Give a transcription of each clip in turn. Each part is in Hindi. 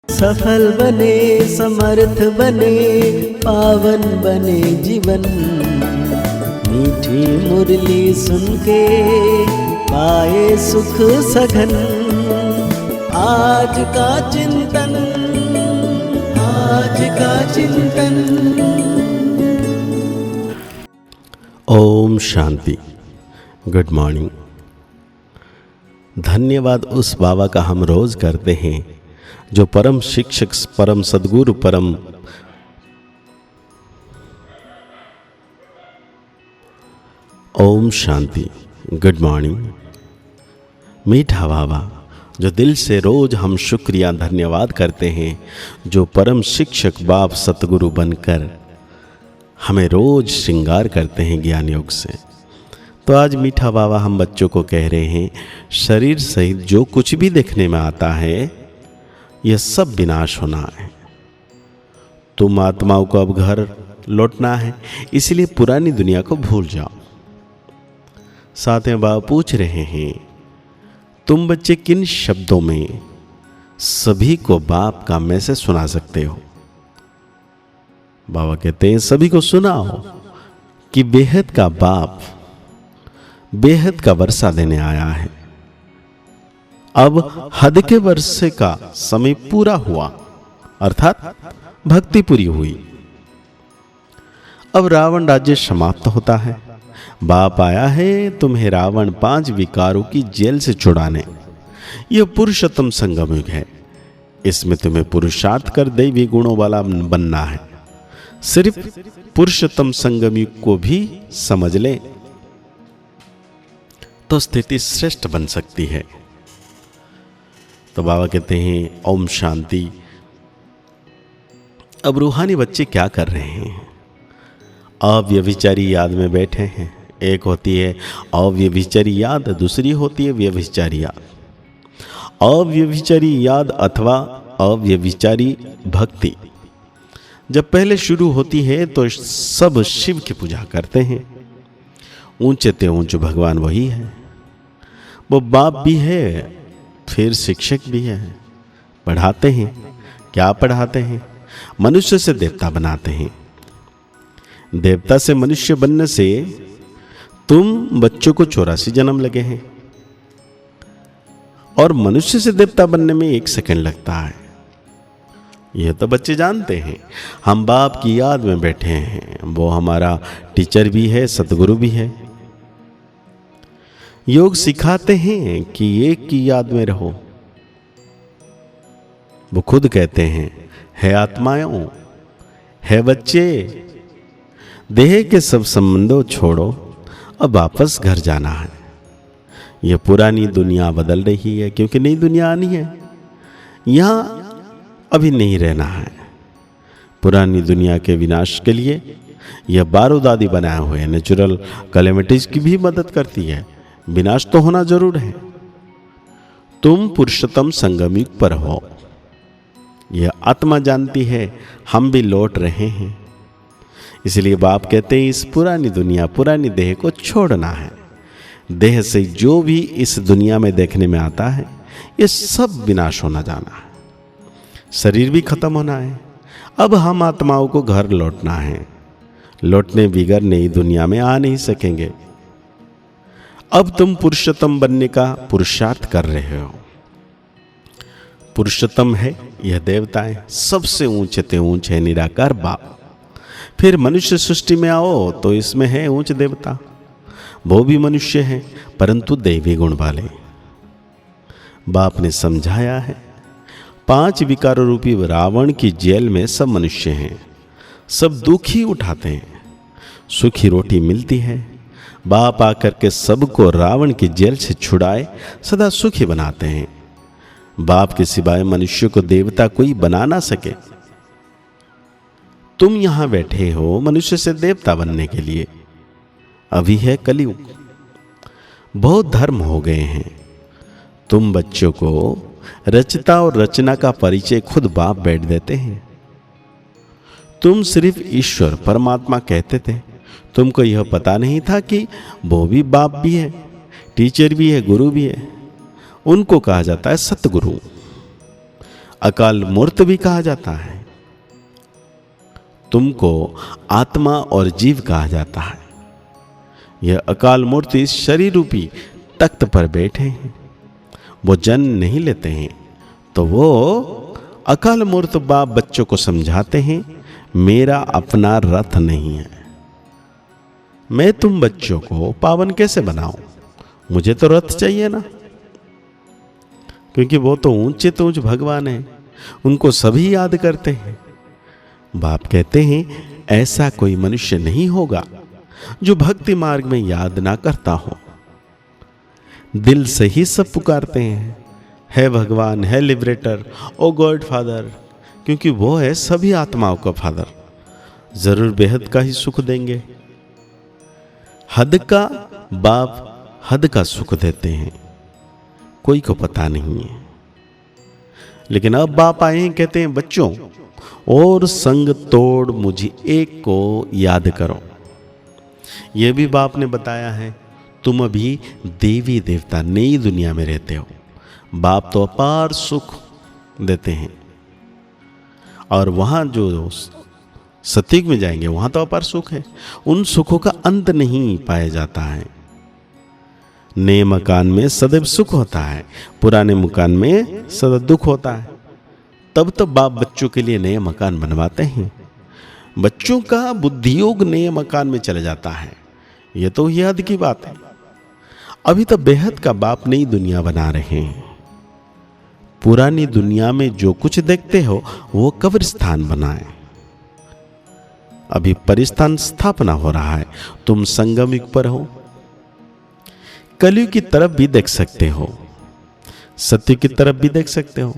सफल बने, समर्थ बने, पावन बने जीवन। मीठी मुरली सुन के पाए सुख सघन। आज का चिंतन, आज का चिंतन। ओम शांति। Good morning. धन्यवाद उस बाबा का हम रोज करते हैं जो परम शिक्षक, परम सद्गुरु, परम ओम शांति। Good morning. मीठा बाबा जो दिल से रोज हम शुक्रिया धन्यवाद करते हैं, जो परम शिक्षक बाप सतगुरु बनकर हमें रोज श्रृंगार करते हैं ज्ञान योग से। तो आज मीठा बाबा हम बच्चों को कह रहे हैं, शरीर सहित जो कुछ भी देखने में आता है यह सब विनाश होना है। तुम आत्माओं को अब घर लौटना है, इसलिए पुरानी दुनिया को भूल जाओ। साथ में बाबा पूछ रहे हैं, तुम बच्चे किन शब्दों में सभी को बाप का मैसेज सुना सकते हो? बाबा कहते हैं, सभी को सुनाओ कि बेहद का बाप बेहद का वर्षा देने आया है। अब हद के वर्षे का समय पूरा हुआ, अर्थात भक्ति पूरी हुई। अब रावण राज्य समाप्त होता है। बाप आया है तुम्हें रावण 5 विकारों की जेल से छुड़ाने। यह पुरुषोत्तम संगम युग है। इसमें तुम्हें पुरुषार्थ कर दैवी गुणों वाला बनना है। सिर्फ पुरुषोत्तम संगम युग को भी समझ ले तो स्थिति श्रेष्ठ बन सकती है। तो बाबा कहते हैं, ओम शांति। अब रूहानी बच्चे क्या कर रहे हैं? अव्यभिचारी याद में बैठे हैं। एक होती है अव्यभिचारी याद, दूसरी होती है व्यभिचारी याद। अव्यभिचारी याद अथवा अव्यभिचारी भक्ति जब पहले शुरू होती है तो सब शिव की पूजा करते हैं। ऊंचे ते ऊंचे भगवान वही है। वो बाप भी है, फिर शिक्षक भी है। पढ़ाते हैं। क्या पढ़ाते हैं? मनुष्य से देवता बनाते हैं। देवता से मनुष्य बनने से तुम बच्चों को 84 जन्म लगे हैं, और मनुष्य से देवता बनने में 1 सेकंड लगता है। यह तो बच्चे जानते हैं। हम बाप की याद में बैठे हैं। वो हमारा टीचर भी है, सतगुरु भी है। योग सिखाते हैं कि एक की याद में रहो। वो खुद कहते हैं, है आत्माओं, है बच्चे, देह के सब संबंधों छोड़ो, अब वापस घर जाना है। यह पुरानी दुनिया बदल रही है क्योंकि नई दुनिया आनी है। यहां अभी नहीं रहना है। पुरानी दुनिया के विनाश के लिए यह बारूदादी बनाए हुए नेचुरल कैलेमिटीज की भी मदद करती है। विनाश तो होना जरूर है। तुम पुरुषोत्तम संगम युग पर हो, यह आत्मा जानती है। हम भी लौट रहे हैं। इसलिए बाप कहते हैं, इस पुरानी दुनिया, पुरानी देह को छोड़ना है। देह से जो भी इस दुनिया में देखने में आता है यह सब विनाश होना जाना है। शरीर भी खत्म होना है। अब हम आत्माओं को घर लौटना है। लौटने बिगर नई दुनिया में आ नहीं सकेंगे। अब तुम पुरुषोत्तम बनने का पुरुषार्थ कर रहे हो। पुरुषोत्तम है यह देवताएं, सबसे ऊंचे ते ऊंचे निराकार बाप। फिर मनुष्य सृष्टि में आओ तो इसमें है ऊंच देवता। वो भी मनुष्य हैं परंतु दैवी गुण वाले। बाप ने समझाया है, 5 विकारों रूपी रावण की जेल में सब मनुष्य हैं। सब दुख ही उठाते हैं। सुखी रोटी मिलती है। बाप आकर के सबको रावण की जेल से छुड़ाए सदा सुखी बनाते हैं। बाप के सिवाय मनुष्य को देवता कोई बना ना सके। तुम यहां बैठे हो मनुष्य से देवता बनने के लिए। अभी है कलयुग। बहुत धर्म हो गए हैं। तुम बच्चों को रचता और रचना का परिचय खुद बाप बैठ देते हैं। तुम सिर्फ ईश्वर परमात्मा कहते थे। तुमको यह पता नहीं था कि वो भी बाप भी है, टीचर भी है, गुरु भी है। उनको कहा जाता है सतगुरु। अकाल मूर्त भी कहा जाता है। तुमको आत्मा और जीव कहा जाता है। यह अकाल मूर्त इस शरीर रूपी तख्त पर बैठे हैं। वो जन्म नहीं लेते हैं तो वो अकाल मूर्त बाप बच्चों को समझाते हैं, मेरा अपना रथ नहीं है, मैं तुम बच्चों को पावन कैसे बनाऊं, मुझे तो रथ चाहिए ना। क्योंकि वो तो ऊंचे तो ऊंच भगवान है, उनको सभी याद करते हैं। बाप कहते हैं ऐसा कोई मनुष्य नहीं होगा जो भक्ति मार्ग में याद ना करता हो। दिल से ही सब पुकारते हैं, है भगवान, है लिबरेटर, ओ गॉड फादर, क्योंकि वो है सभी आत्माओं का फादर। जरूर बेहद का ही सुख देंगे। हद का बाप हद का सुख देते हैं, कोई को पता नहीं है। लेकिन अब बाप आए हैं, कहते हैं बच्चों और संग तोड़ मुझे एक को याद करो। यह भी बाप ने बताया है, तुम अभी देवी देवता नई दुनिया में रहते हो। बाप तो अपार सुख देते हैं और वहां जो सतयुग में जाएंगे वहां तो अपार सुख है। उन सुखों का अंत नहीं पाया जाता है। नए मकान में सदैव सुख होता है, पुराने मकान में सदैव दुख होता है। तब तो बाप बच्चों के लिए नए मकान बनवाते हैं। बच्चों का बुद्धियोग नए मकान में चले जाता है। ये तो याद की बात है। अभी तो बेहद का बाप नई दुनिया बना रहे हैं। पुरानी दुनिया में जो कुछ देखते हो वो कब्रिस्तान बनाए। अभी परिस्थान स्थापना हो रहा है। तुम संगम युग पर हो, कलयुग की तरफ भी देख सकते हो, सत्य की तरफ भी देख सकते हो।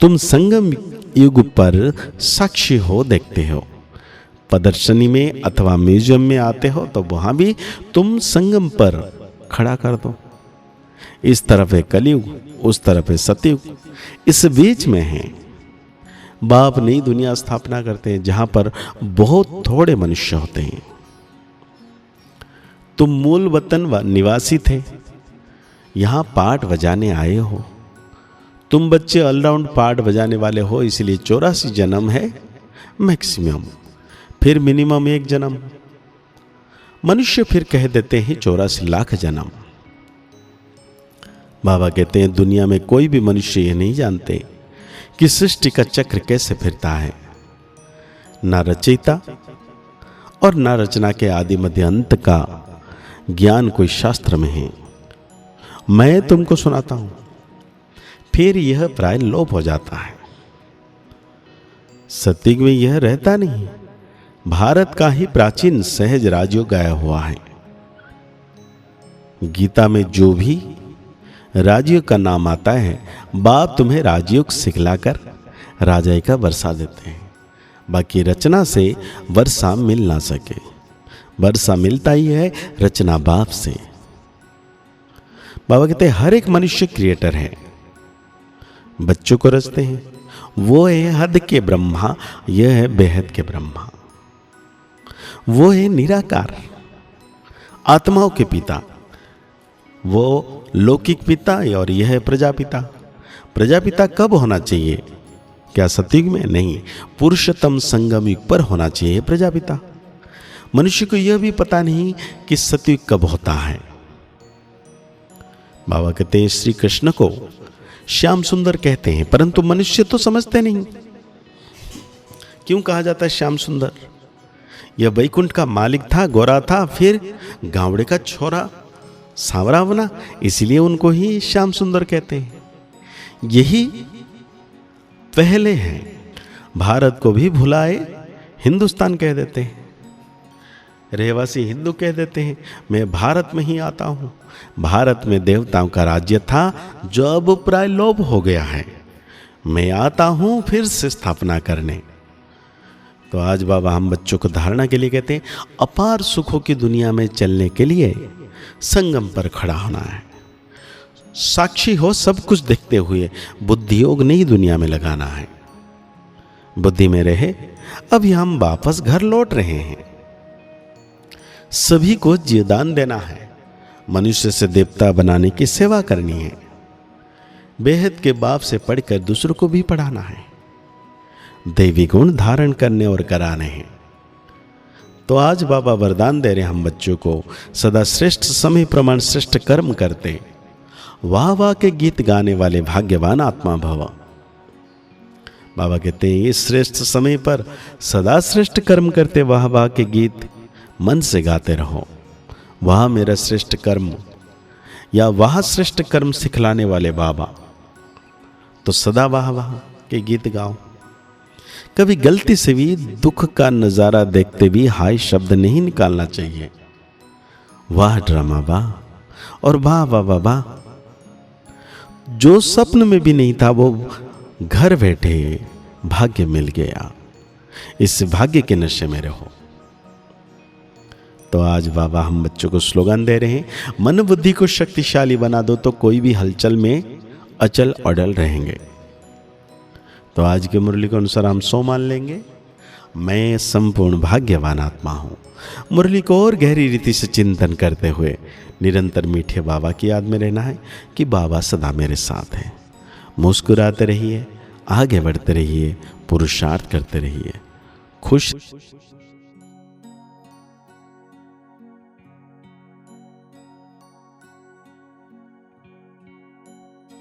तुम संगम युग पर साक्षी हो, देखते हो। प्रदर्शनी में अथवा म्यूजियम में आते हो तो वहां भी तुम संगम पर खड़ा कर दो। इस तरफ है कलयुग, उस तरफ है सतयुग, इस बीच में है। बाप नई दुनिया स्थापना करते हैं जहां पर बहुत थोड़े मनुष्य होते हैं। तुम मूल वतन निवासी थे, यहां पाठ बजाने आए हो। तुम बच्चे ऑलराउंड पाठ बजाने वाले हो, इसलिए 84 जन्म है मैक्सिमम, फिर मिनिमम 1 जन्म। मनुष्य फिर कह देते हैं 84 लाख जन्म। बाबा कहते हैं दुनिया में कोई भी मनुष्य ये नहीं जानते कि सृष्टि का चक्र कैसे फिरता है। ना रचयिता और ना रचना के आदि मध्य अंत का ज्ञान कोई शास्त्र में है। मैं तुमको सुनाता हूं, फिर यह प्राय लोप हो जाता है। सत्युग में यह रहता नहीं। भारत का ही प्राचीन सहज राजयोग गाया हुआ है। गीता में जो भी राजयोग का नाम आता है, बाप तुम्हें राजयोग सिखलाकर राजाई का वर्षा देते हैं। बाकी रचना से वर्षा मिल ना सके। वर्षा मिलता ही है रचना बाप से। बाबा कहते हैं हर एक मनुष्य क्रिएटर है। बच्चों को रचते हैं, वो है हद के ब्रह्मा, यह है बेहद के ब्रह्मा। वो है निराकार, आत्माओं के पिता, वो लौकिक पिता और यह है प्रजापिता। प्रजापिता कब होना चाहिए? क्या सतयुग में? नहीं, पुरुषोत्तम संगम युग पर होना चाहिए प्रजापिता। मनुष्य को यह भी पता नहीं कि सतयुग कब होता है। बाबा कहते हैं श्री कृष्ण को श्याम सुंदर कहते हैं, परंतु मनुष्य तो समझते नहीं। क्यों कहा जाता है श्याम सुंदर? यह वैकुंठ का मालिक था, गोरा था, फिर गावड़े का छोरा सांवरा बना, इसलिए उनको ही श्याम सुंदर कहते हैं। यही पहले हैं। भारत को भी भुलाए हिंदुस्तान कह देते हैं। रहवासी हिंदू कह देते हैं। मैं भारत में ही आता हूँ। भारत में देवताओं का राज्य था जो अब प्राय लोप हो गया है। मैं आता हूँ फिर से स्थापना करने। तो आज बाबा हम बच्चों को धारणा के लिए कहते हैं अपार सुखों की दुनिया में चलने के लिए संगम पर खड़ा होना है। साक्षी हो सब कुछ देखते हुए बुद्धि योग नई दुनिया में लगाना है। बुद्धि में रहे। अभी हम वापस घर लौट रहे हैं। सभी को जीवदान देना है। मनुष्य से देवता बनाने की सेवा करनी है। बेहद के बाप से पढ़कर दूसरों को भी पढ़ाना है, दैवी गुण धारण करने और कराने हैं। तो आज बाबा वरदान दे रहे हम बच्चों को, सदा श्रेष्ठ समय प्रमाण श्रेष्ठ कर्म करते, वाह वाह के गीत गाने वाले भाग्यवान आत्मा भव। बाबा कहते हैं इस श्रेष्ठ समय पर सदा श्रेष्ठ कर्म करते वाह वाह के गीत मन से गाते रहो। वाह मेरा श्रेष्ठ कर्म, या वाह श्रेष्ठ कर्म सिखलाने वाले बाबा, तो सदा वाह वाह के गीत गाओ। कभी गलती से भी दुख का नजारा देखते भी हाय शब्द नहीं निकालना चाहिए। वाह ड्रामा वाह और वाह वाह वाह वाह। जो सपन में भी नहीं था वो घर बैठे भाग्य मिल गया। इस भाग्य के नशे में रहो। तो आज बाबा हम बच्चों को स्लोगन दे रहे हैं, मन बुद्धि को शक्तिशाली बना दो तो कोई भी हलचल में अचल अडल रहेंगे। तो आज के मुरली के अनुसार हम 100 मान लेंगे। मैं संपूर्ण भाग्यवान आत्मा हूँ। मुरली को और गहरी रीति से चिंतन करते हुए निरंतर मीठे बाबा की याद में रहना है कि बाबा सदा मेरे साथ हैं। मुस्कुराते रहिए, आगे बढ़ते रहिए, पुरुषार्थ करते रहिए, खुश